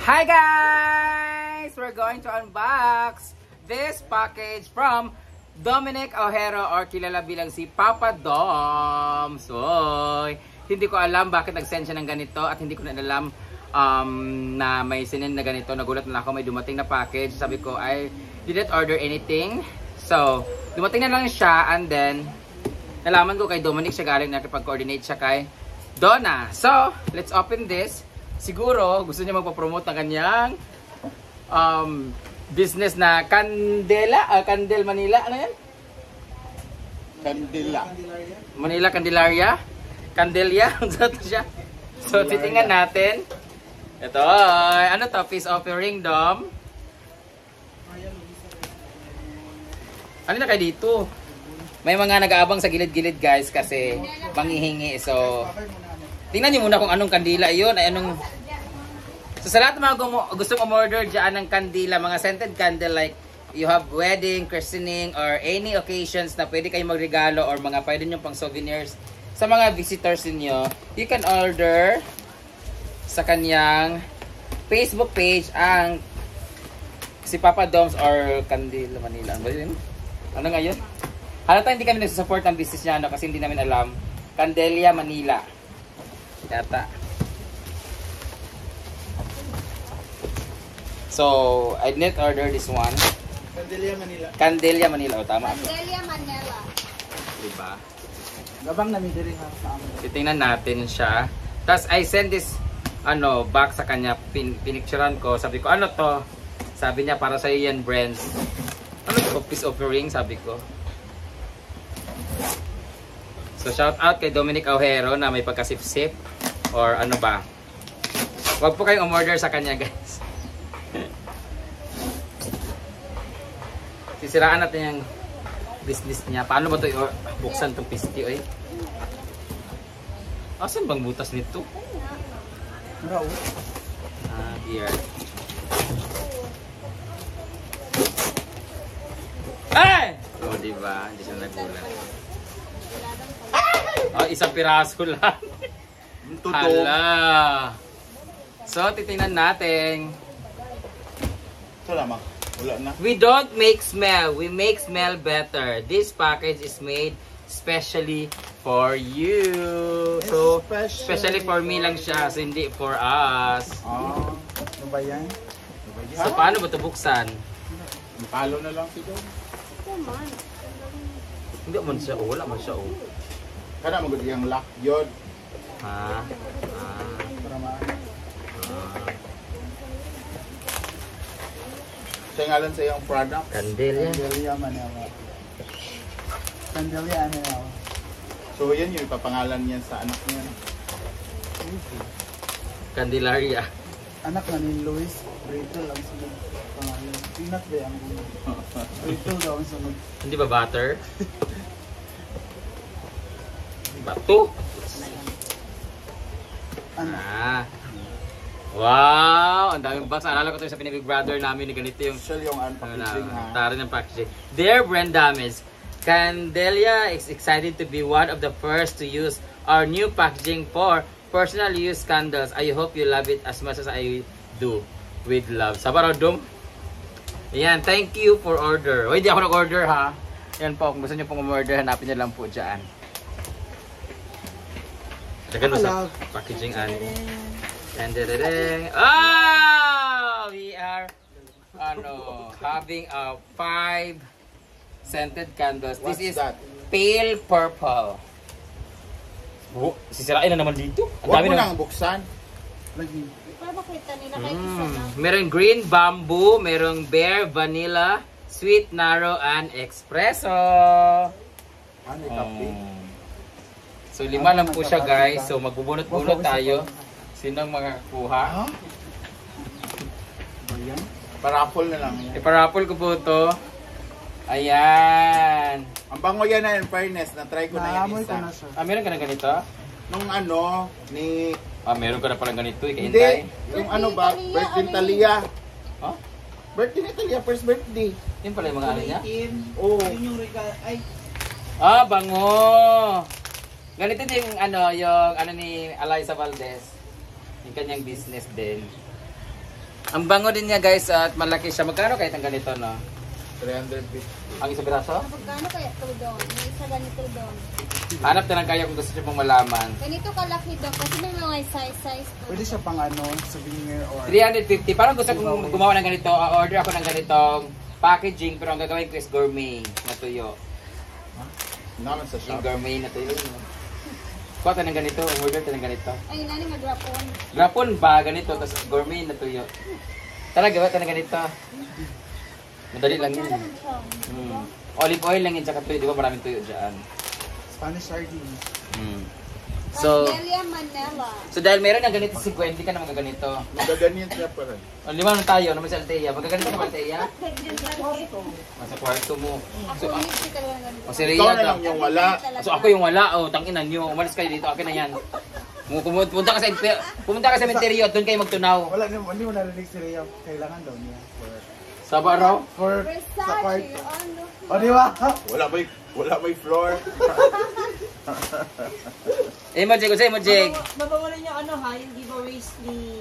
Hi guys! We're going to unbox this package from Dominic Ojero or kilala bilang si Papa Dom. So, hindi ko alam bakit nag-send siya ng ganito at hindi ko na alam na may sinend na ganito. Nagulat na ako, may dumating na package. Sabi ko, I didn't order anything. So, dumating na lang siya and then nalaman ko kay Dominic siya galing, nakipag-coordinate siya kay Donna. So, let's open this. Siguro, gusto niya magpapromote ng kanyang business na Candela, Candel Manila, ano yan? Candela. Manila Candelaria? Candelia? Ano siya? So, titingnan natin. Ito, ano to? Peace offering, Dom. Ano na kayo dito? May mga nag-aabang sa gilid-gilid guys kasi manghihingi. So, tingnan niyo muna kung anong kandila yun. Ay anong... So, sa lahat ng mga gustong umorder dyan ng kandila, mga scented candle like you have wedding, christening, or any occasions na pwede kayong magregalo or mga pwede nyo pang souvenirs sa mga visitors niyo, you can order sa kanyang Facebook page ang si Papa Doms or Candela Manila. Ano nga yun? Halata hindi kami nagsusupport ng business niya no, kasi hindi namin alam. Candelia Manila. Yata. So, I didn't order this one. Candelia Manila. Candelia Manila. O, tama. Candelia Manila. Diba? Gabang namin diri ha sa amin. Titingnan natin siya. Tapos, I send this back sa kanya. Pinicturean ko. Sabi ko, ano to? Sabi niya, para sa iyo yan, Brent. Ano to? Peace offering, sabi ko. So, shout out kay Dominic Ojero na may pagkasip-sip. Or ano ba? Huwag po kayong umorder sa kanya, guys. Sisiraan natin yung business niya. Paano ba ito buksan itong pisti? Oy? Asan bang butas nito? Here. Ay! O, diba? Hindi siya nagulat. Oh, isang piraso lang. Hala. So, titingnan natin. Ito lamang. Wala na. We don't make smell. We make smell better. This package is made specially for you. So, especially for me lang siya. So, hindi for us. Ano ba yan? So, paano ba ito buksan? Palo na lang ito. Hindi man siya. Oh, wala man siya. Oh. Kana magod yung lock yun. Ha? Para sa ngalan sa iyong product. Candelia. Candelia Manila. Candelia Manila. So yan yung ipapangalan niya sa anak niya. Candelaria. Anak na ni Luis. Rachel ang sunod pangalan. Pinat ba ang sunod? Rachel daw ang sunod. Hindi ba butter? Bato. Wow! Ang daming box. Alala ko ito sa pinibig brother namin ni ganito yung Yung packaging ha. tara ng packaging. Dear Brand Damis, Candelia is excited to be one of the first to use our new packaging for personal use candles. I hope you love it as much as I do. With love. Sabarodum. Ayan, thank you for order. O, hindi ako nag-order ha. Yan po, kung gusto nyo pong umorder, hanapin nyo lang po dyan. Teka sa packaging an. And oh, we are having a 5 scented candles. What's This is that? pale purple. Oh, sisirain na naman dito. Ang Huwag dami mo na. nang buksan. Lagi. Para makita nila kay isa na. Merong green bamboo, merong bear, vanilla, sweet, narrow, and espresso. Ano yung kape? So, 5 lang po siya guys. So, magbubunot-bunot tayo. Sinong makakuha? Ayan. Parapol na lang yan. Iparapol ko po ito. Ayan. Ang bango yan na in fairness. Na-try ko na yan isa. Meron ka na ganito? Nung ano, ni... Meron ka na palang ganito. Hindi. Ikahintay. Yung ano ba? Birthday ni Talia. Oh? Birthday ni Talia. First birthday. Yun pala yung mga ano niya? Oo. Bango! Ganito din yung ano ni Eliza Valdez. Yung kanyang business din. Ang bango din niya guys at malaki siya. Magkano kahit ang ganito no? 350. Ang isang piraso? Magkano kaya ito doon? May isa ganito doon. Hanap na lang kayo kung gusto niyo pong malaman. Ganito kalaki doon kasi may mga size to. Pwede siya pang ano, souvenir or... 350. Parang gusto kong gumawa ng ganito. Order ako ng ganitong packaging pero ang gagawin ko is gourmet na tuyo. Naman sa Yung gourmet na tuyo. Kuha tayo ng ganito. Order tayo ng ganito. Ay, nani mag-rapon. Grapon ba? Ganito. Tapos gourmet na tuyo. Tara, gawa tayo ng ganito. Madali lang yun. Olive oil lang yun tsaka tuyo. Di ba maraming tuyo dyan? Spanish sardines. So, Vanilla Manila. so dahil meron ng ganito si Gwen, hindi ka na magaganito. Magaganyan siya pa rin. O, lima na tayo. Naman si Althea. Magaganito ka ba, Althea? Sa kwarto mo. Ako So, hindi ko talaga ganito. si Rhea Ikaw na daw. lang yung wala. So ako yung wala, oh, tanginan nyo. Umalis kayo dito, akin na yan. Pumunta ka sa cemetery at doon kayo magtunaw. Wala, hindi mo narinig si Rhea. Kailangan daw niya. Saba raw? For sa Versace, kwarto. ano? O, di ba? Wala may floor. Emoji ko sa emoji. Mabawalan niyo ano ha, yung giveaways ni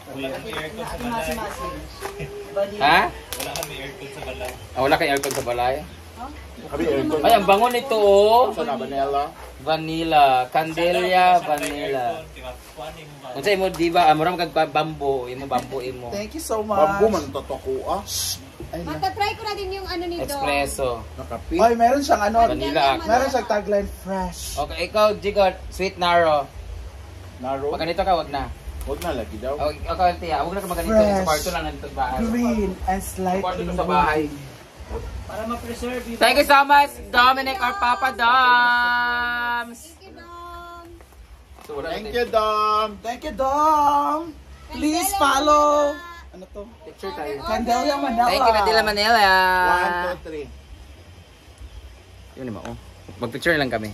Masi. Ha? Wala kami aircon sa balay. Ah, wala kang aircon sa balay? Kami aircon. Ay, ang bango nito oh. Sa Vanilla. Vanilla. Candelia Vanilla. Kung sa imo, di ba? Mura magkag bambo. Imo bambo imo. Thank you so much. Bambu man totoko ah. Matatry ko na din yung ano nito. Espresso. Nakapi. Oy, meron siyang ano. Vanilla. Meron siyang tagline, fresh. Okay, ikaw, Jigot. Sweet Naro. Naro. Pag ganito ka, wag na. Huwag na lagi daw. Okay, ikaw, Althea. Huwag na ka maganito. Fresh. Sa kwarto lang nandito sa bahay. Green and Sa slightly kwarto to sa bahay. Para ma-preserve yung... Thank you so much, Dominic or Papa Doms. Thank you, Dom. So, wala Thank natin- you, Dom. Thank you, Dom. Please follow. Ano to? Picture tayo. Candelia Manila. Thank you, Nadila Manila. 1, 2, 3. Yun naman, oh. Mag-picture lang kami.